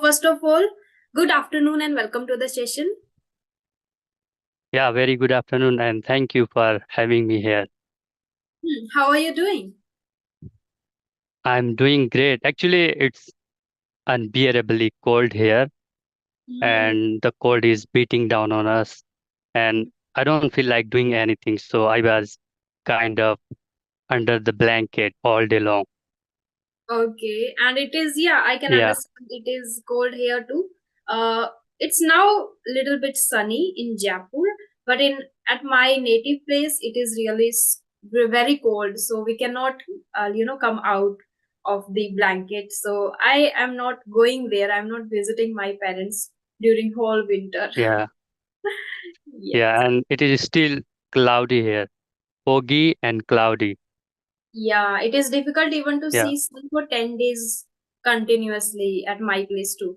first of all, good afternoon and welcome to the session. Yeah, very good afternoon, and thank you for having me here. How are you doing? I'm doing great. Actually, it's unbearably cold here, Hmm. and the cold is beating down on us, and I don't feel like doing anything, so I was kind of under the blanket all day long. Okay, and it is, yeah, I can Yeah, understand it is cold here too. Uh, it's now little bit sunny in Jaipur, but in at my native place, it is really very cold, so we cannot, come out of the blanket. So I am not going there. I'm not visiting my parents during whole winter. yeah, Yes. yeah, and it is still cloudy here, foggy and cloudy. Yeah, it is difficult even to Yeah, see sun for 10 days continuously at my place too.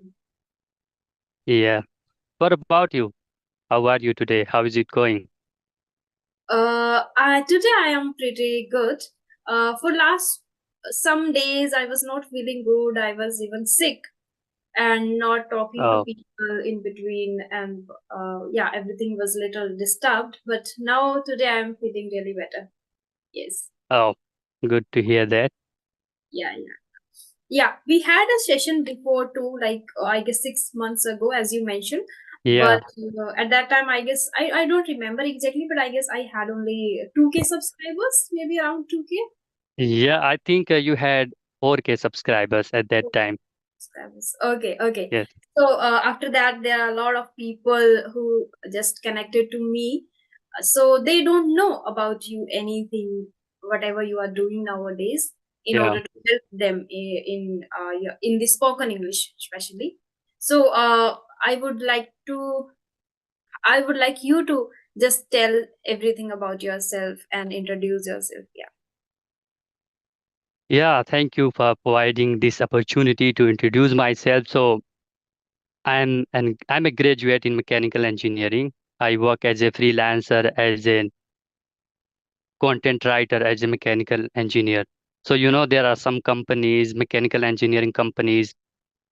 yeah. What about you? How are you today? How is it going? Today I am pretty good. For last some days I was not feeling good. I was even sick and not talking to Oh, people in between, and yeah, everything was little disturbed. But now today I am feeling really better. Yes. oh, good to hear that. Yeah, yeah. Yeah, we had a session before too, like I guess 6 months ago, as you mentioned. Yeah, But at that time, I guess I don't remember exactly, but I guess I had only 2K subscribers, maybe around 2K yeah, I think you had 4K subscribers at that time. subscribers. Okay, okay. Yes. So after that, there are a lot of people who just connected to me. So they don't know about you anything, whatever you are doing nowadays, in Yeah. order to help them in the spoken English, especially. So I would like you to just tell everything about yourself and introduce yourself. Yeah. Yeah, thank you for providing this opportunity to introduce myself. So I'm a graduate in mechanical engineering. I work as a freelancer, as a content writer, as a mechanical engineer. So there are some companies, mechanical engineering companies,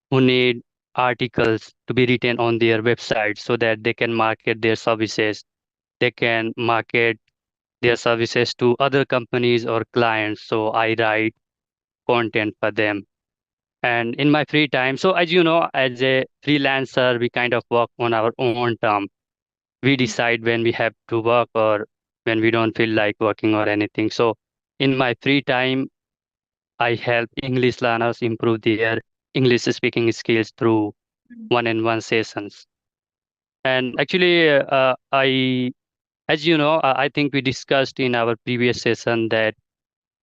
who need articles to be written on their website so that they can market their services. They can market their services to other companies or clients. So I write content for them. And in my free time, so as you know, as a freelancer, we kind of work on our own term. We decide when we have to work or when we don't feel like working or anything. So in my free time, I help English learners improve their English speaking skills through one-on-one sessions. And actually, as you know, I think we discussed in our previous session that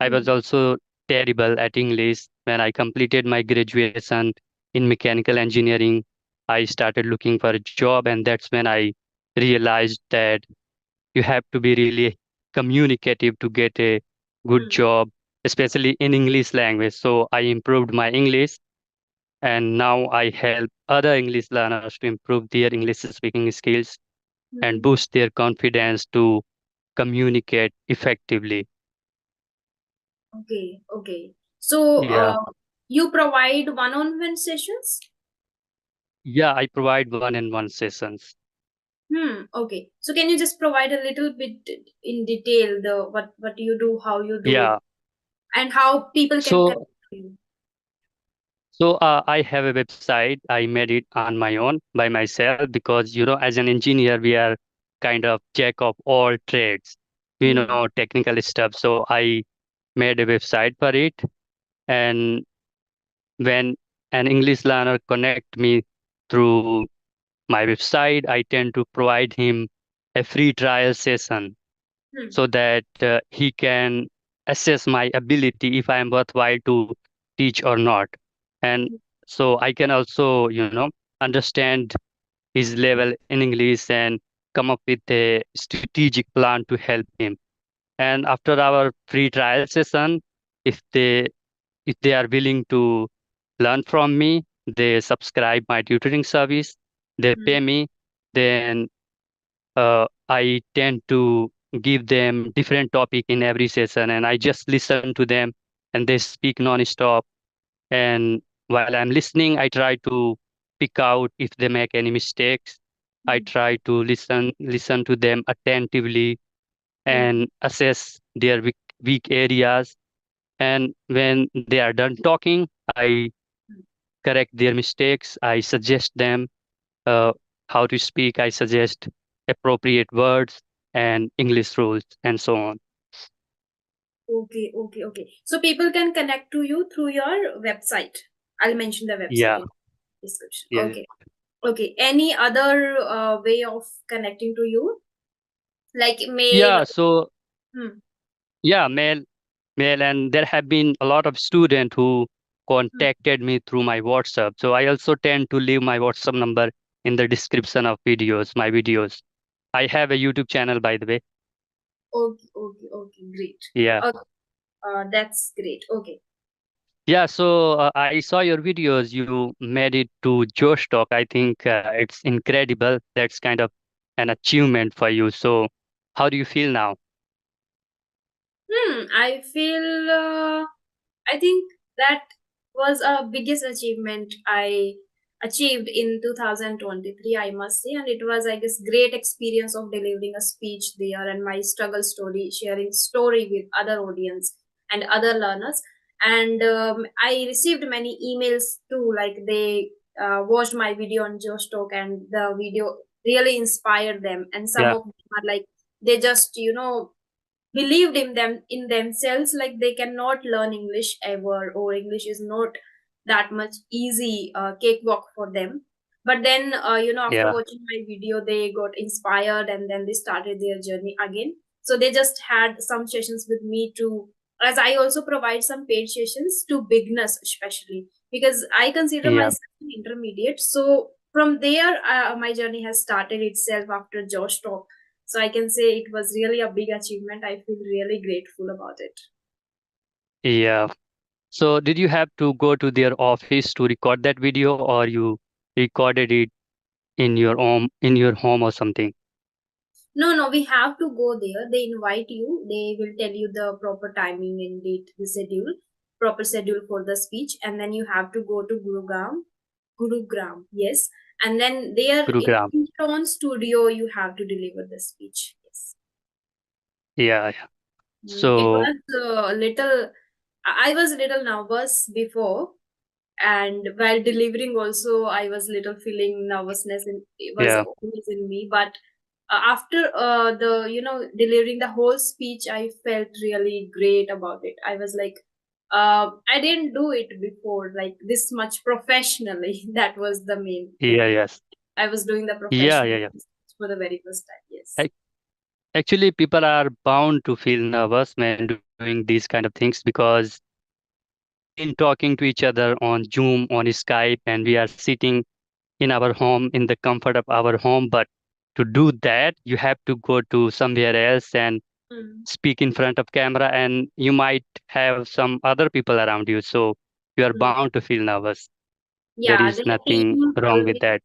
I was Hmm. also terrible at English. When I completed my graduation in mechanical engineering, I started looking for a job, and that's when I realized that you have to be really communicative to get a good Hmm. job, especially in English language. So I improved my English, and now I help other English learners to improve their English speaking skills and Hmm. boost their confidence to communicate effectively. Okay, okay. So, Yeah. you provide one-on-one sessions? Yeah, I provide one-on-one sessions. Okay. So can you just provide a little bit in detail the what you do, how you do it, Yeah. and how people can connect So, to you? I have a website. I made it on my own by myself because, as an engineer, we are kind of jack of all trades. We Hmm. know technical stuff. So I made a website for it. And when an English learner connect me through my website, I tend to provide him a free trial session Hmm. so that he can assess my ability if I am worthwhile to teach or not. And so I can also, understand his level in English and come up with a strategic plan to help him. And after our free trial session, if they if they are willing to learn from me, they subscribe my tutoring service, they Hmm. pay me, then I tend to give them different topic in every session, and I just listen to them, and they speak non-stop. And while I'm listening, I try to pick out if they make any mistakes. I Hmm. try to listen to them attentively Hmm. and assess their weak areas. And when they are done talking, I correct their mistakes. I suggest them uh, how to speak. I suggest appropriate words and English rules and so on. Okay, okay, okay. So people can connect to you through your website. I'll mention the website Yeah, in description. yeah, Okay. Okay. Any other way of connecting to you? Like mail? yeah. So Hmm. yeah, mail, and there have been a lot of students who Hmm. contacted me through my WhatsApp. So I also tend to leave my WhatsApp number in the description of my videos. I have a YouTube channel, by the way. Okay, okay, okay. Great. Yeah. Okay. That's great. Okay. Yeah, so I saw your videos. You made it to Josh Talk. I think it's incredible. That's kind of an achievement for you. So, how do you feel now? I feel, I think that was a biggest achievement I achieved in 2023, I must say. And it was, I guess, great experience of delivering a speech there and my struggle story, sharing story with other audience and other learners. And I received many emails too, like they watched my video on Josh Talk and the video really inspired them. And some Yeah, of them are like, they just, believed in themselves, like they cannot learn English ever, or English is not that much easy cakewalk for them. But then after yeah, watching my video they got inspired and then they started their journey again. So they just had some sessions with me to, as I also provide some paid sessions to beginners, especially because I consider yeah, myself an intermediate. So from there my journey has started itself after Josh Talk. So I can say it was really a big achievement. I feel really grateful about it. yeah. So, did you have to go to their office to record that video, or you recorded it in your home or something? No, no, we have to go there. They invite you. They will tell you the proper timing and date, the schedule, proper schedule for the speech, and then you have to go to Gurugram. Gurugram, yes. And then there Gurugram. in your own studio, you have to deliver the speech. Yes. Yeah, yeah. It So, was a little. I was a little nervous before, and while delivering also I was little feeling nervousness, and it was yeah, always in me. But after the delivering the whole speech, I felt really great about it. I was like, I didn't do it before like this much professionally. That was the main yeah, thing. yes. I was doing the Yeah, professional yeah, yeah. for the very first time. Yes. Ac- Actually, people are bound to feel nervous when doing these kind of things because we've been talking to each other on Zoom, on Skype, and we are sitting in our home, in the comfort of our home. But to do that, you have to go to somewhere else and Mm. speak in front of camera, and you might have some other people around you. So you are Mm. bound to feel nervous. There Yeah, is their nothing team wrong with always. that.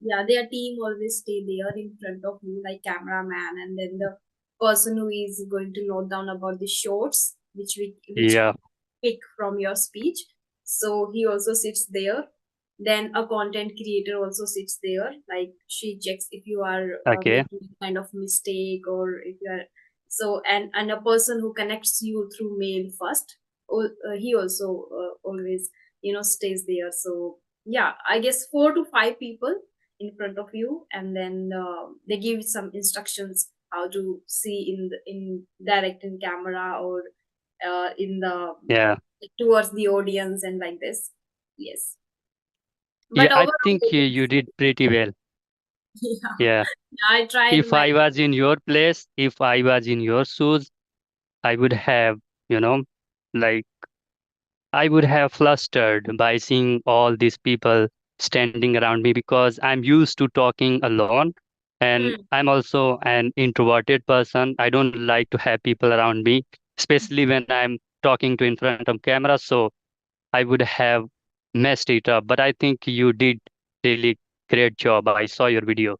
Yeah, their team always stay there in front of you, like cameraman, and then the person who is going to note down about the shorts which Yeah. pick from your speech. So he also sits there. Then a content creator also sits there, like she checks if you are Okay. making any kind of mistake, or if you are. So and a person who connects you through mail first, he also always stays there. So yeah, I guess 4 to 5 people in front of you, and then they give some instructions how to see in direct in camera, or in the Yeah. towards the audience and like this. Yes, Yeah. but I overall think you did pretty well. yeah, Yeah. I tried If my. I was in your place, if I was in your shoes, I would have, you know, like I would have flustered by seeing all these people standing around me because I'm used to talking alone, and Hmm. I'm also an introverted person. I don't like to have people around me, especially when I'm talking to in front of camera. So I would have messed it up. But I think you did really great job. I saw your video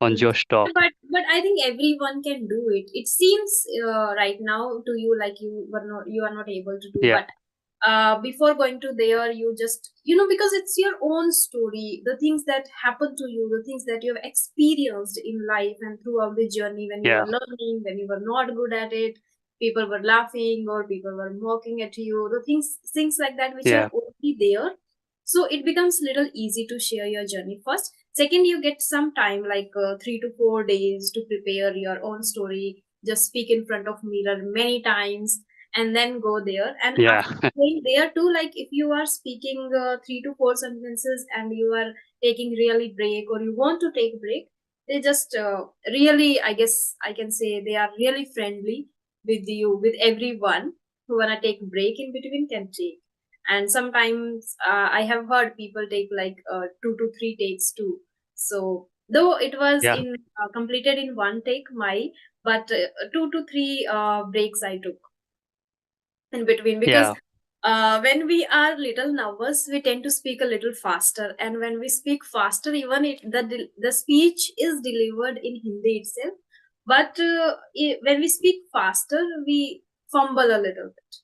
on Hmm. Josh Talk. But I think everyone can do it. It seems right now to you like you are not able to do, Yeah. but before going to there, you just, because it's your own story, the things that happen to you, the things that you have experienced in life and throughout the journey, when you were Yeah, learning, when you were not good at it, people were laughing or people were mocking at you, the things like that which are yeah, only there. So it becomes little easy to share your journey. First, second, you get some time, like 3 to 4 days to prepare your own story, just speak in front of mirror many times, and then go there. And yeah, after going there too, like if you are speaking 3 to 4 sentences and you are taking really break, or you want to take break, they just really, I guess I can say, they are really friendly with you, with everyone who wanna take break in between can take. And sometimes I have heard people take like 2 to 3 takes too. So though it was yeah, in completed in one take, my, but 2 to 3 breaks I took in between, because yeah, when we are little nervous, we tend to speak a little faster, and when we speak faster, even the speech is delivered in Hindi itself, but when we speak faster, we fumble a little bit.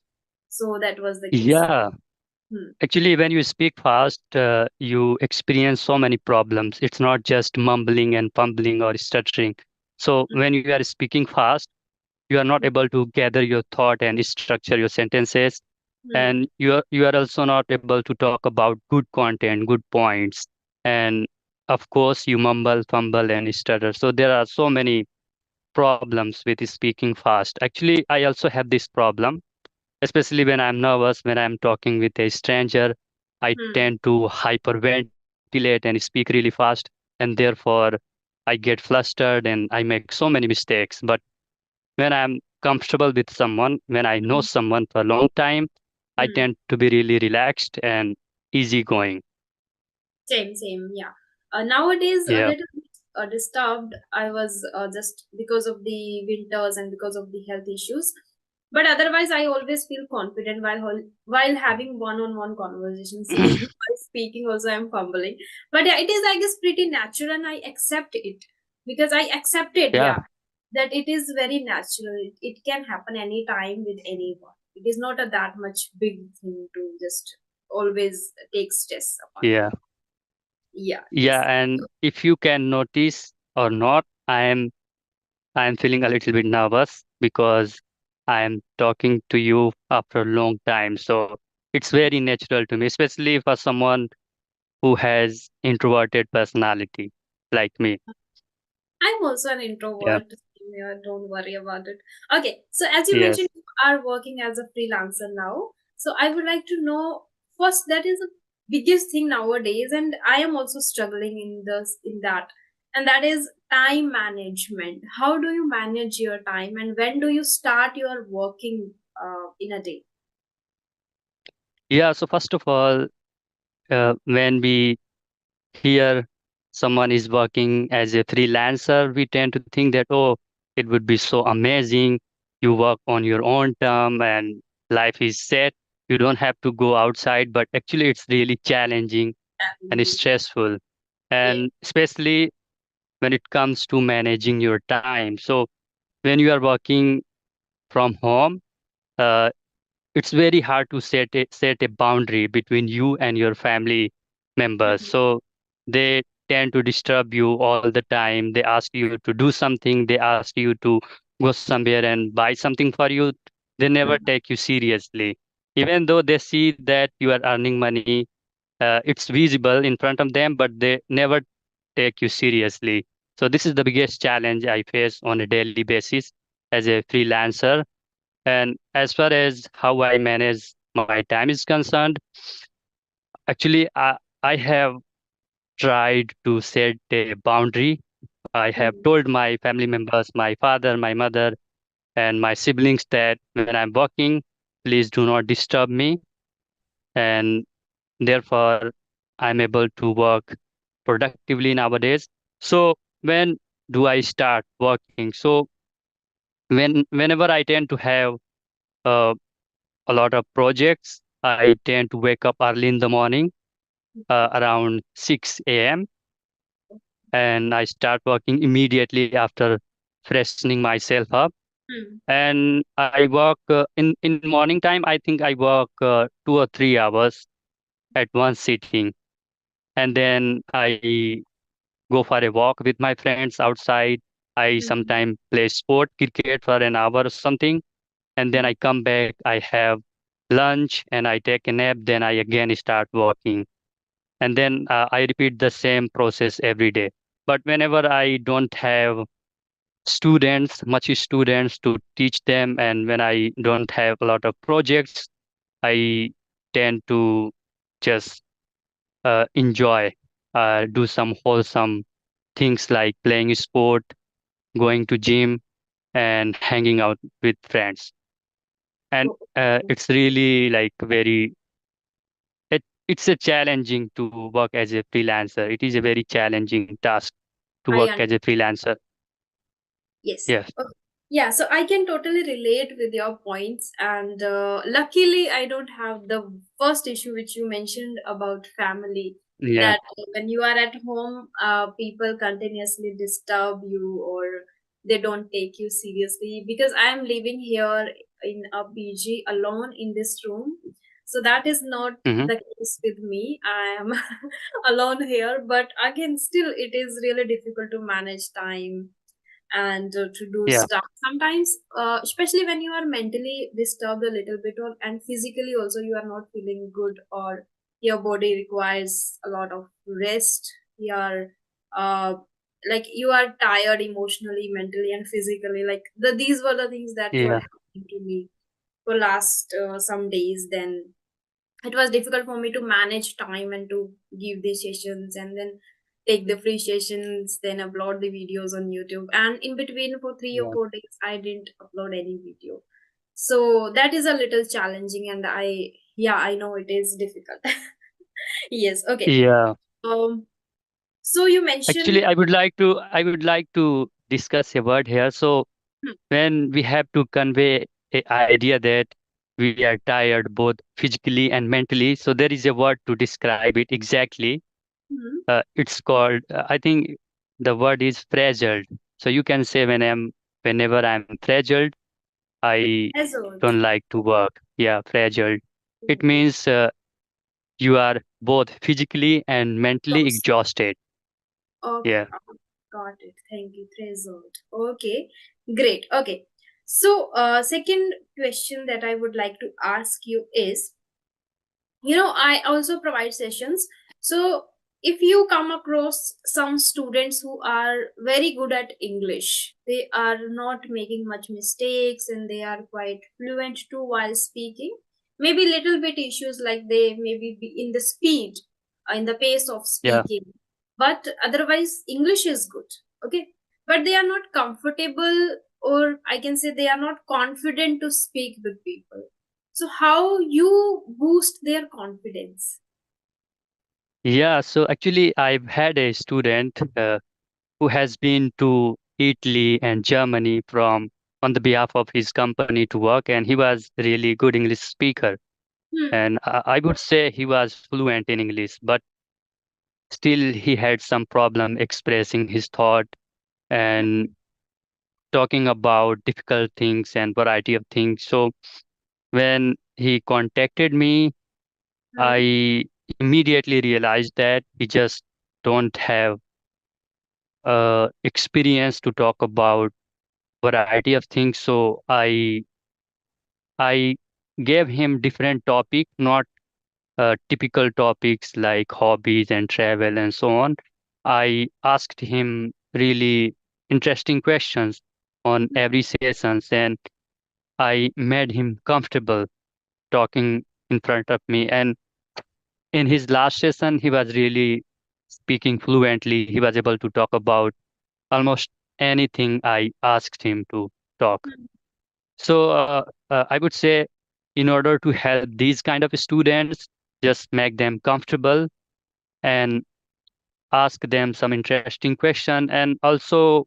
So that was the case. yeah. Hmm. Actually, when you speak fast, you experience so many problems. It's not just mumbling and fumbling or stuttering. So when you are speaking fast, you are not able to gather your thought and structure your sentences, Hmm. and you are also not able to talk about good content, good points, and of course you mumble, fumble, and stutter. So there are so many problems with speaking fast. Actually, I also have this problem, especially when I'm nervous, when I'm talking with a stranger. I Hmm. tend to hyperventilate and speak really fast, and therefore I get flustered and I make so many mistakes. But when I'm comfortable with someone, when I know Hmm. someone for a long time, I Hmm. tend to be really relaxed and easygoing. Same, yeah. Nowadays, a Yeah, little bit disturbed. I was just because of the winters and because of the health issues. But otherwise, I always feel confident while having one-on-one conversations. Even while speaking, also I'm fumbling. But yeah, it is, I guess, pretty natural, and I accept it, because I accepted, yeah, yeah, that it is very natural. It can happen anytime with anyone. It is not a that much big thing to just always take stress upon you. yeah, Yeah, yeah. yes. And if you can notice or not, I am feeling a little bit nervous because I am talking to you after a long time. So it's very natural to me, especially for someone who has introverted personality like me. I'm also an Yeah. introvert. Yeah, don't worry about it. Okay, so as you mentioned, Yes. you are working as a freelancer now. So I would like to know first, that is the biggest thing nowadays, and I am also struggling in that, and that is time management. How do you manage your time, and when do you start your working in a day? Yeah. So first of all, when we hear someone is working as a freelancer, we tend to think that, oh, it would be so amazing. You work on your own term and life is set. You don't have to go outside, but actually it's really challenging and Mhm. stressful. Yeah. And especially when it comes to managing your time. So when you are working from home, uh, it's very hard to set a boundary between you and your family members. Mhm. So they tend to disturb you all the time. They ask you to do something. They ask you to go somewhere and buy something for you. They never Mhm. take you seriously. Even though they see that you are earning money, it's visible in front of them, but they never take you seriously. So this is the biggest challenge I face on a daily basis as a freelancer. And as far as how I manage my time is concerned, actually, I have tried to set a boundary. I have Mhm. told my family members, my father, my mother, and my siblings that when I'm working, please do not disturb me. And therefore, I'm able to work productively nowadays. So when do I start working? So whenever I tend to have uh, a lot of projects, I tend to wake up early in the morning, around 6 a.m., and I start working immediately after freshening myself up. Hmm. And I work in morning time. I think I work 2 or 3 hours at one sitting, and then I go for a walk with my friends outside. I Hmm. sometimes play sport, cricket for an hour or something, and then I come back. I have lunch and I take a nap. Then I again start walking, and then I repeat the same process every day. But whenever I don't have much students to teach them, and when I don't have a lot of projects, I tend to just enjoy, do some wholesome things like playing sport, going to gym, and hanging out with friends. And Oh, it's really like it's a challenging to work as a freelancer. It is a very challenging task to I work understand. as a freelancer. Yes. Yes. Okay. Yeah, so I can totally relate with your points. And luckily, I don't have the first issue which you mentioned about family. Yeah. That when you are at home, people continuously disturb you or they don't take you seriously. Because I am living here in a PG alone in this room. So that is not Hmm. the case with me. I am alone here. But again, still, it is really difficult to manage time and to do Yeah. stuff sometimes, especially when you are mentally disturbed a little bit or and physically also you are not feeling good or your body requires a lot of rest. Your uh like you are tired emotionally, mentally and physically, like these were the things that were Yeah. happening to me for last some days. Then it was difficult for me to manage time and to give these sessions and then take the free sessions, then upload the videos on YouTube. And in between for 3 or 4 days, I didn't upload any video. So that is a little challenging, and yeah, I know it is difficult. Yes, okay. Yeah. Um, so you mentioned, Actually, I would like to discuss a word here. So hmm, when we have to convey a idea that we are tired both physically and mentally, so there is a word to describe it exactly. hmm, It's called, I think the word is frazzled. So you can say whenever I'm frazzled, I hazard. don't like to work. Yeah, frazzled. It means you are both physically and mentally exhausted. Okay, Yeah. got it. Thank you, Threshold. Okay, great. Okay. So, second question that I would like to ask you is, I also provide sessions. So, if you come across some students who are very good at English, they are not making much mistakes and they are quite fluent too while speaking. Maybe little bit issues like they maybe be in the speed, in the pace of Yeah. speaking, but otherwise English is good. Okay, but they are not comfortable, or I can say they are not confident to speak with people. So how you boost their confidence? Yeah. So actually, I've had a student who has been to Italy and Germany from on the behalf of his company to work, and he was really good English speaker. Hmm. And I would say he was fluent in English, but still he had some problem expressing his thought and talking about difficult things and variety of things. So when he contacted me, Hmm. I immediately realized that he just don't have experience to talk about variety of things. So I gave him different topic, not typical topics like hobbies and travel and so on. I asked him really interesting questions on every sessions, and I made him comfortable talking in front of me. And in his last session, he was really speaking fluently. He was able to talk about almost anything I asked him to talk. Hmm. So I would say, in order to help these kind of students, just make them comfortable and ask them some interesting question, and also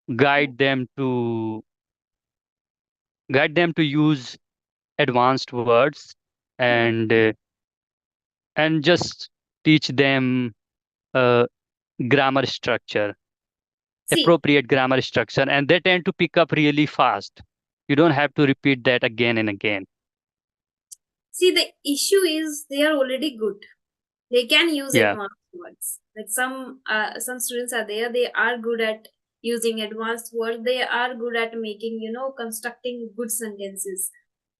Hmm. guide them to use advanced words, Hmm. and and just teach them uh, grammar structure. See, appropriate grammar structure, and they tend to pick up really fast. You don't have to repeat that again and again. see, the issue is they are already good. They can use Yeah, advanced words. Like some students are there, they are good at using advanced words. They are good at making, constructing good sentences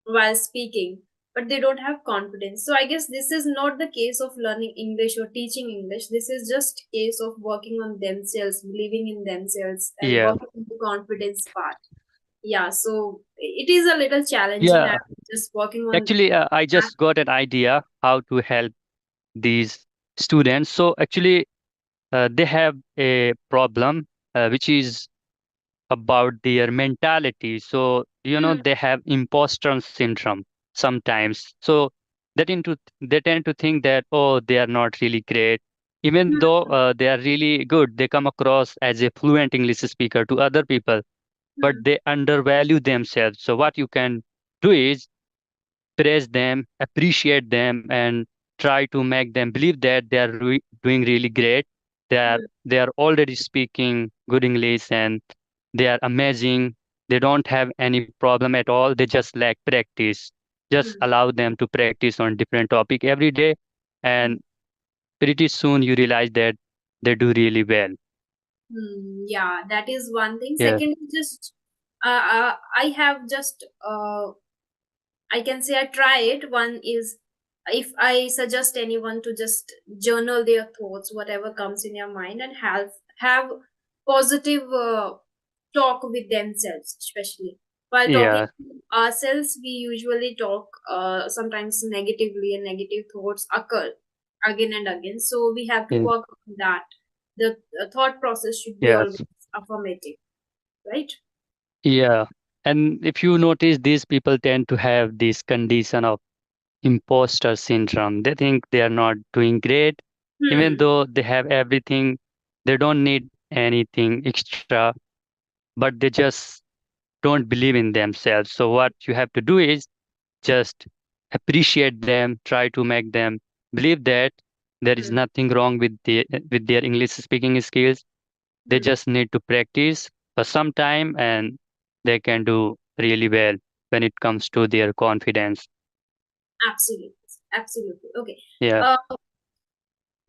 while speaking, but they don't have confidence. So I guess this is not the case of learning English or teaching English. This is just case of working on themselves, believing in themselves, and yeah, working on the confidence part. Yeah, so it is a little challenging. yeah. I'm just working on Actually, I that. just got an idea how to help these students. So actually, they have a problem which is about their mentality. So, Hmm, they have imposter syndrome sometimes. So they tend to think that, oh, they are not really great. Even hmm, though they are really good, they come across as a fluent English speaker to other people, but hmm, they undervalue themselves. So what you can do is praise them, appreciate them, and try to make them believe that they are doing really great. hmm, They are already speaking good English and they are amazing. They don't have any problem at all. They just lack practice. Just hmm, allow them to practice on different topic every day, hmm. and pretty soon you realize that they do really well. Yeah, that is one thing. Yeah, Second, just I have just I can say I try it. One is if I suggest anyone to just journal their thoughts, whatever comes in your mind, and have positive talk with themselves, especially while talking yeah, to ourselves. We usually talk sometimes negatively, and negative thoughts occur again and again. So we have to yeah, work on that. The thought process should be always yes, affirmative, right? yeah. And if you notice, these people tend to have this condition of imposter syndrome. They think they are not doing great, even Hmm. though they have everything. They don't need anything extra, but they just don't believe in themselves. So what you have to do is just appreciate them, try to make them believe that there is Hmm. nothing wrong with their English speaking skills. They Hmm. just need to practice for some time and they can do really well when it comes to their confidence. Absolutely, absolutely. Okay. Yeah, Uh,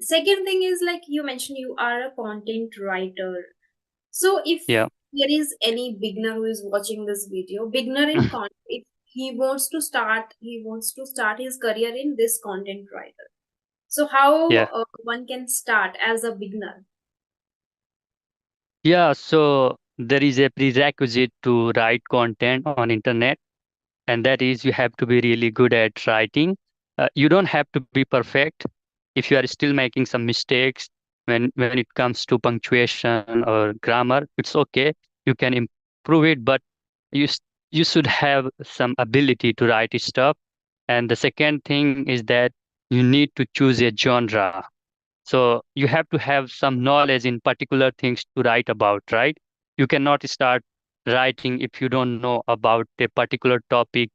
Second thing is, like you mentioned, you are a content writer. So if yeah. there is any beginner who is watching this video, beginner in content, if he wants to start his career in this content writer. So how Yeah. one can start as a beginner? Yeah, so there is a prerequisite to write content on internet, and that is you have to be really good at writing. You don't have to be perfect. If you are still making some mistakes when it comes to punctuation or grammar, it's okay. You can improve it, but you s- you should have some ability to write stuff. And the second thing is that you need to choose a genre. So you have to have some knowledge in particular things to write about, right? You cannot start writing if you don't know about a particular topic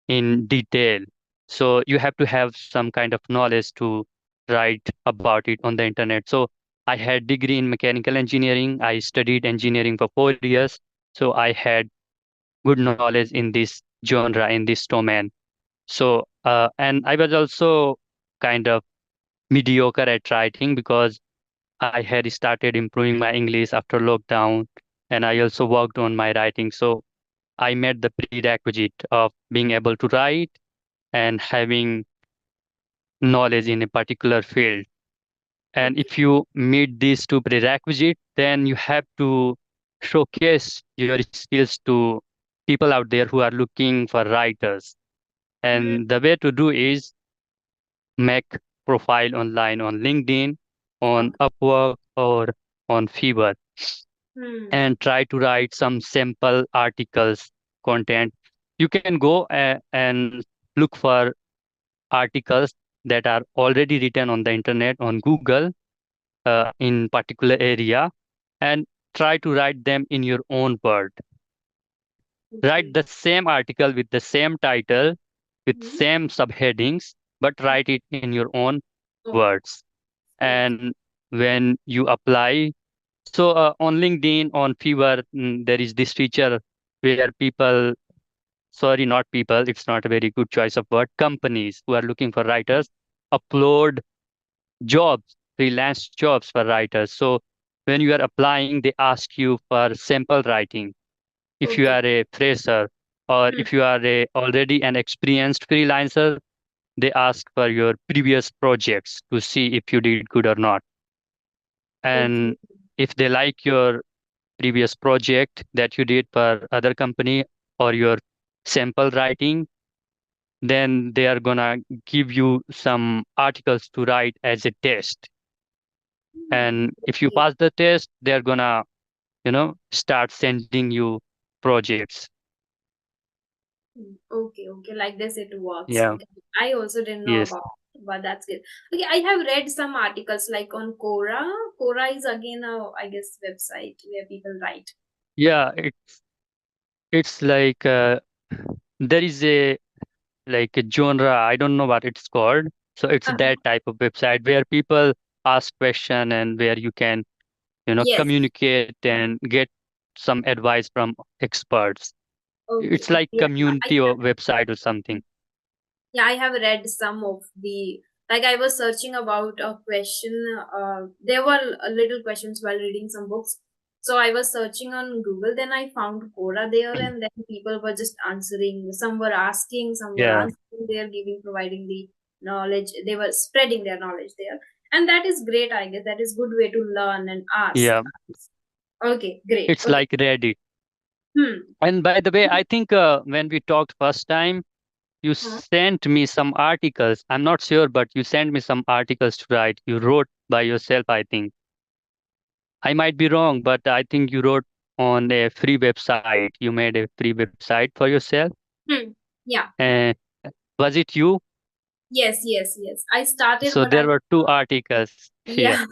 in detail. So you have to have some kind of knowledge to write about it on the internet. So I had degree in mechanical engineering. I studied engineering for 4 years. So I had good knowledge in this genre, in this domain. So and I was also kind of mediocre at writing because I had started improving my English after lockdown, and I also worked on my writing. So I met the prerequisite of being able to write and having knowledge in a particular field. And Okay. if you meet these two prerequisites, then you have to showcase your skills to people out there who are looking for writers. Hmm. And the way to do is make profile online on LinkedIn, on Okay. Upwork, or on Fiverr, Hmm. and try to write some sample articles content. You can go and look for articles that are already written on the internet on Google in particular area, and try to write them in your own word. Write Okay. the same article with the same title with Hmm. same subheadings, but write it in your own Okay. words. Okay. And when you apply So on LinkedIn, on Fiverr, there is this feature where people, sorry, not people, it's not a very good choice of word, companies who are looking for writers upload jobs, freelance jobs for writers. So when you are applying, they ask you for sample writing. If you Okay. are a fresher or Hmm. if you are already an experienced freelancer, they ask for your previous projects to see if you did good or not. Okay. And if they like your previous project that you did for other company or your sample writing, then they are gonna give you some articles to write as a test. Hmm. And if you Okay. pass the test, they're gonna, start sending you projects. Okay, okay, like this it works. Yeah. Okay. I also didn't know Yes. about, but that's good. Okay, I have read some articles like on Quora. Quora is again a, I guess, website where people write. Yeah, it's like there is a like a genre, I don't know what it's called. So it's Uh-huh. that type of website where people ask question and where you can, Yes. communicate and get some advice from experts. Okay. It's like Yeah, I community or have. website or something. Yeah, I have read some of the, like I was searching about a question. There were little questions while reading some books. So I was searching on Google, then I found Quora there, and then people were just answering. Some were asking, some were Yeah. answering. They are giving, providing the knowledge. They were spreading their knowledge there, and that is great. I guess that is good way to learn and ask. Yeah. Okay, great. It's Okay. like Reddit. Hmm. And by the way, I think when we talked first time, you Huh? sent me some articles. I'm not sure, but you sent me some articles to write. You wrote by yourself, I think. I might be wrong, but I think you wrote on a free website. You made a free website for yourself. Hmm. Yeah. And was it you? Yes. Yes. Yes. I started, So but I there were two articles here. yeah.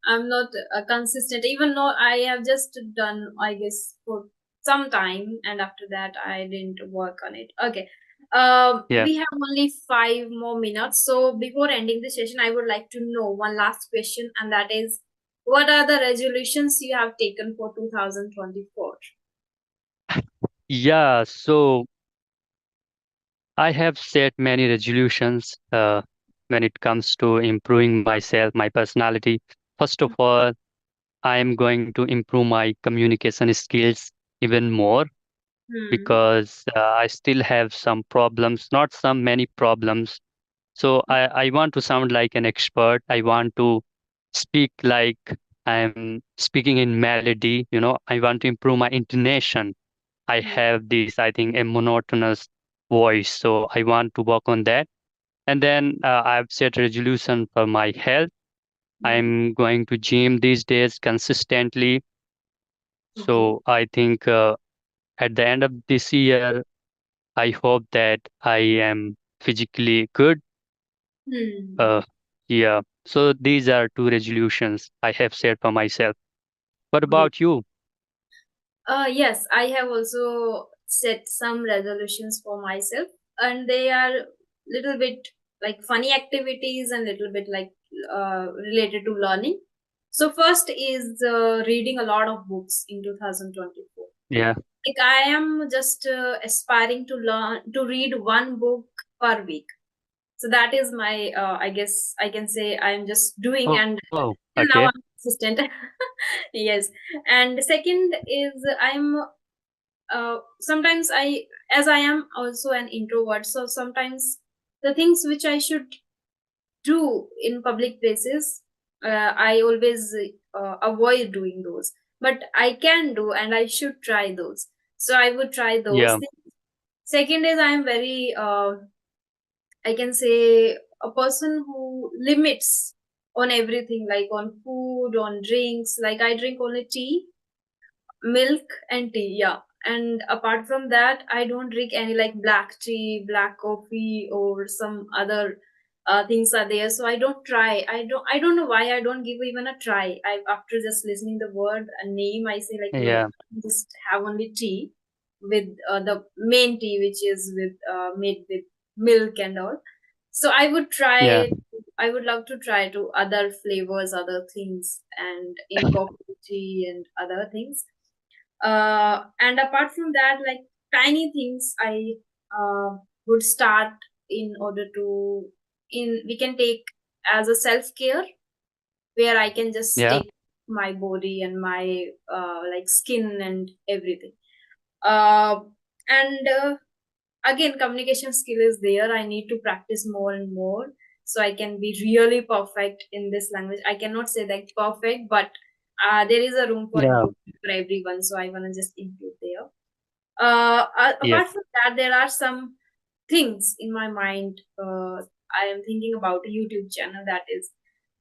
I'm not consistent, even though I have just done, I guess, for some time, and after that, I didn't work on it. Okay. Yeah. We have only 5 more minutes. So before ending the session, I would like to know one last question, and that is, what are the resolutions you have taken for 2024? Yeah. So I have set many resolutions when it comes to improving myself, my personality. First of all, I am going to improve my communication skills even more Hmm. because I still have some problems, not some, many problems. So I want to sound like an expert. I want to speak like I'm speaking in melody. I want to improve my intonation. I Hmm. have this, I think, a monotonous voice. So I want to work on that. And then I've set resolution for my health. Hmm. I'm going to gym these days consistently. Okay. So I think at the end of this year, I hope that I am physically good. Hmm. Uh, yeah. So these are two resolutions I have set for myself. What Great. about you? Yes, I have also set some resolutions for myself, and they are little bit like funny activities and little bit like related to learning. So first is reading a lot of books in 2024. Yeah. Like I am just aspiring to learn to read one book per week. So that is my, I guess I can say I'm just doing, and Oh, till now okay. I'm consistent. Yes. And second is I'm sometimes I, as I am also an introvert, so sometimes the things which I should do in public places, I always avoid doing those, but I can do and I should try those, so I would try those Yeah. things. Second is I am very, I can say, a person who limits on everything, like on food, on drinks. Like I drink only tea, milk and tea, yeah. And apart from that, I don't drink any like black tea, black coffee, or some other things are there. So I don't try. I don't know why I don't give even a try. I, after just listening the word and name, I say like no, Yeah. just have only tea with the main tea, which is with made with milk and all. So I would Yeah. try I would love to try to other flavors, other things, and in coffee, tea, and other things. And apart from that, like tiny things, I would start in order to in we can take as a self care, where I can just Yeah. take my body and my like skin and everything. Uh, and again, communication skill is there. I need to practice more and more so I can be really perfect in this language. I cannot say that perfect, but there is a room for Yeah. improvement for everyone. So I want to just improve there. Yes. Apart from that, there are some things in my mind. I am thinking about a YouTube channel that is.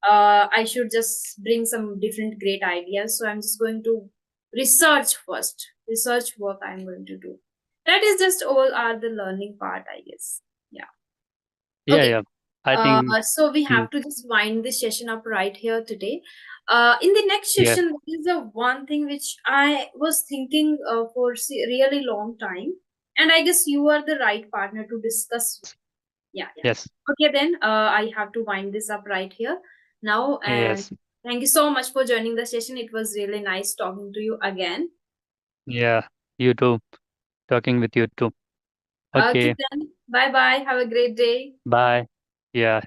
I should just bring some different great ideas. So I'm just going to research first. Research work I'm going to do. That is just all are the learning part, I guess. Yeah. Yeah. Okay. Yeah. I think. So we Mm, have to just wind this session up right here today. In the next yeah. session, there is a one thing which I was thinking for really long time, and I guess you are the right partner to discuss. Yeah, yeah. Yes. Okay, then I have to wind this up right here now, and Yes. thank you so much for joining the session. It was really nice talking to you again. Yeah. You too. Talking with you too. Okay, Okay. then bye bye. Have a great day. Bye. Yeah.